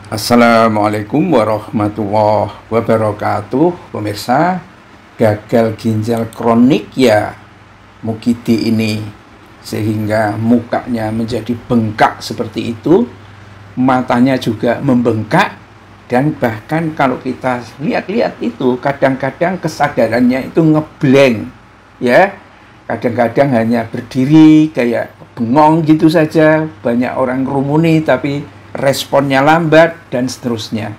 Assalamualaikum warahmatullahi wabarakatuh. Pemirsa, gagal ginjal kronik ya Mukidi ini, sehingga mukanya menjadi bengkak seperti itu, matanya juga membengkak, dan bahkan kalau kita lihat-lihat itu kadang-kadang kesadarannya itu ngeblank, ya. Kadang-kadang hanya berdiri kayak bengong gitu saja, banyak orang ngerumuni tapi responnya lambat dan seterusnya.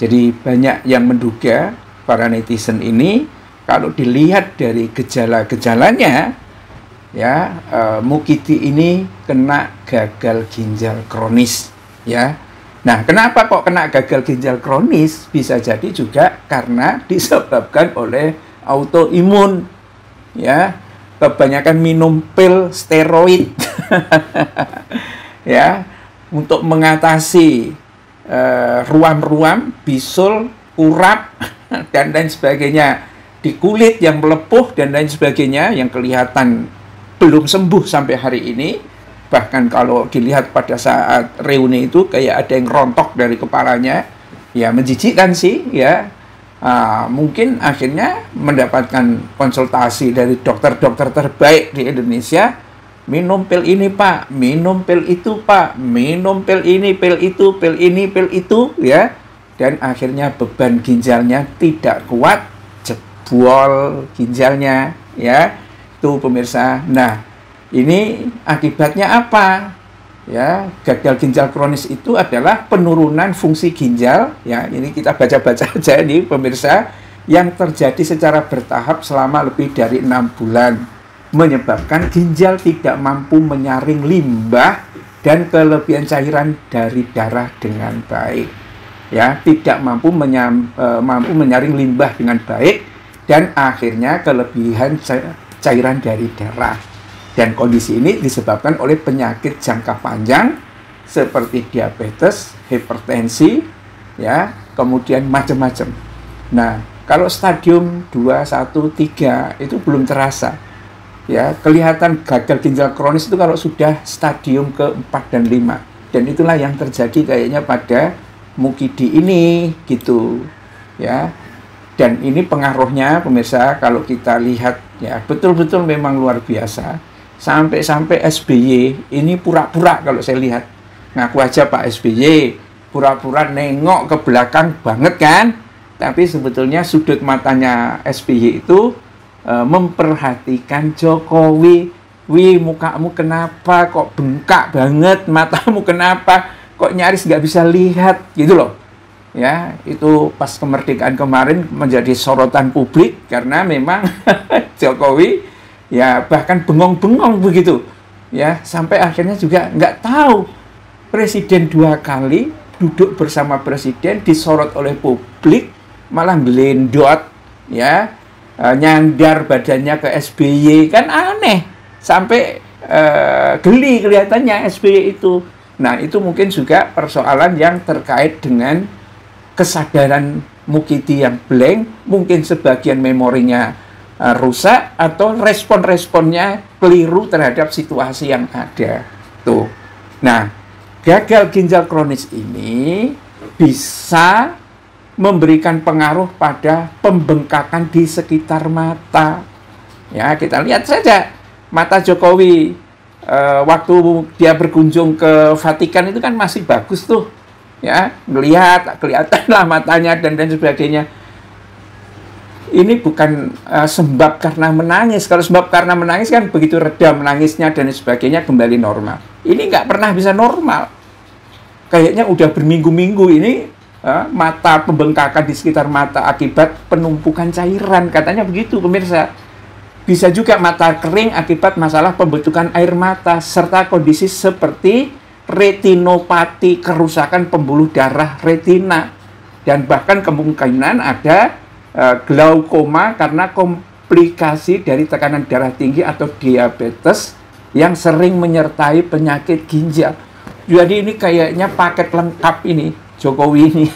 Jadi banyak yang menduga para netizen ini kalau dilihat dari gejala-gejalanya ya, Mukidi ini kena gagal ginjal kronis ya. Nah, kenapa kok kena gagal ginjal kronis? Bisa jadi juga karena disebabkan oleh autoimun ya, kebanyakan minum pil steroid ya, untuk mengatasi ruam-ruam, bisul, urat, dan lain sebagainya di kulit yang melepuh dan lain sebagainya yang kelihatan belum sembuh sampai hari ini. Bahkan kalau dilihat pada saat reuni itu kayak ada yang rontok dari kepalanya, ya menjijikkan sih ya. Mungkin akhirnya mendapatkan konsultasi dari dokter-dokter terbaik di Indonesia. Minum pil ini pak, minum pil itu pak, minum pil ini, pil itu, pil ini, pil itu ya. Dan akhirnya beban ginjalnya tidak kuat, jebol ginjalnya ya. Itu pemirsa. Nah, ini akibatnya apa? Ya, gagal ginjal kronis itu adalah penurunan fungsi ginjal ya. Ini kita baca-baca aja ini pemirsa, yang terjadi secara bertahap selama lebih dari 6 bulan, menyebabkan ginjal tidak mampu menyaring limbah dan kelebihan cairan dari darah dengan baik. Ya, tidak mampu menyaring limbah dengan baik dan akhirnya kelebihan cairan dari darah. Dan kondisi ini disebabkan oleh penyakit jangka panjang seperti diabetes, hipertensi, ya, kemudian macam-macam. Nah, kalau stadium 2, 1, 3 itu belum terasa. Ya, kelihatan gagal ginjal kronis itu kalau sudah stadium ke-4 dan 5. Dan itulah yang terjadi kayaknya pada Mukidi ini gitu. Ya. Dan ini pengaruhnya pemirsa kalau kita lihat ya, betul-betul memang luar biasa. Sampai-sampai SBY ini pura-pura, kalau saya lihat ngaku aja Pak SBY pura-pura nengok ke belakang banget kan, tapi sebetulnya sudut matanya SBY itu memperhatikan Jokowi. Wih, mukamu kenapa kok bengkak banget, matamu kenapa kok nyaris nggak bisa lihat gitu loh ya. Itu pas kemerdekaan kemarin menjadi sorotan publik karena memang Jokowi ya bahkan bengong-bengong begitu ya, sampai akhirnya juga nggak tahu presiden 2 kali duduk bersama presiden disorot oleh publik malah gelendot ya, nyandar badannya ke SBY, kan aneh, sampai geli kelihatannya SBY itu. Nah, itu mungkin juga persoalan yang terkait dengan kesadaran Mukidi yang blank, mungkin sebagian memorinya rusak atau respon-responnya keliru terhadap situasi yang ada. Tuh. Nah, gagal ginjal kronis ini bisa memberikan pengaruh pada pembengkakan di sekitar mata. Ya, kita lihat saja mata Jokowi waktu dia berkunjung ke Vatikan itu kan masih bagus tuh. Ya, melihat kelihatanlah matanya dan sebagainya. Ini bukan sebab karena menangis. Kalau sebab karena menangis kan begitu reda menangisnya dan sebagainya kembali normal. Ini nggak pernah bisa normal. Kayaknya udah berminggu-minggu ini mata, pembengkakan di sekitar mata akibat penumpukan cairan. Katanya begitu pemirsa. Bisa juga mata kering akibat masalah pembentukan air mata serta kondisi seperti retinopati, kerusakan pembuluh darah retina. Dan bahkan kemungkinan ada glaukoma karena komplikasi dari tekanan darah tinggi atau diabetes yang sering menyertai penyakit ginjal. Jadi ini kayaknya paket lengkap ini Jokowi ini.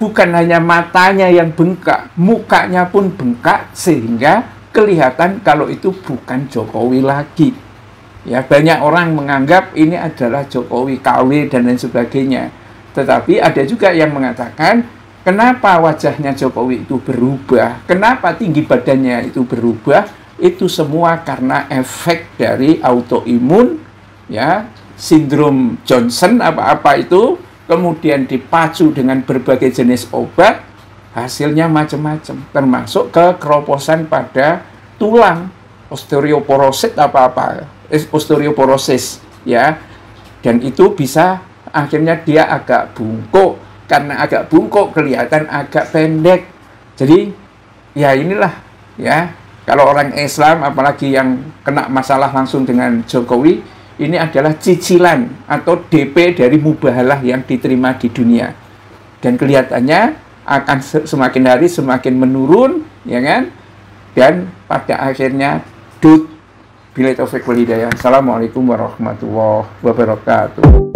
Bukan hanya matanya yang bengkak, mukanya pun bengkak sehingga kelihatan kalau itu bukan Jokowi lagi. Ya, banyak orang menganggap ini adalah Jokowi KW dan lain sebagainya. Tetapi ada juga yang mengatakan, kenapa wajahnya Jokowi itu berubah? Kenapa tinggi badannya itu berubah? Itu semua karena efek dari autoimun, ya, sindrom Johnson apa-apa itu, kemudian dipacu dengan berbagai jenis obat, hasilnya macam-macam, termasuk kekeroposan pada tulang, osteoporosis osteoporosis, ya. Dan itu bisa akhirnya dia agak bungkuk. Karena agak bungkuk kelihatan agak pendek. Jadi ya inilah, ya, kalau orang Islam apalagi yang kena masalah langsung dengan Jokowi, ini adalah cicilan atau DP dari mubahalah yang diterima di dunia. Dan kelihatannya akan semakin hari semakin menurun, ya kan? Dan pada akhirnya Billahi taufiq wal hidayah. Assalamualaikum warahmatullahi wabarakatuh.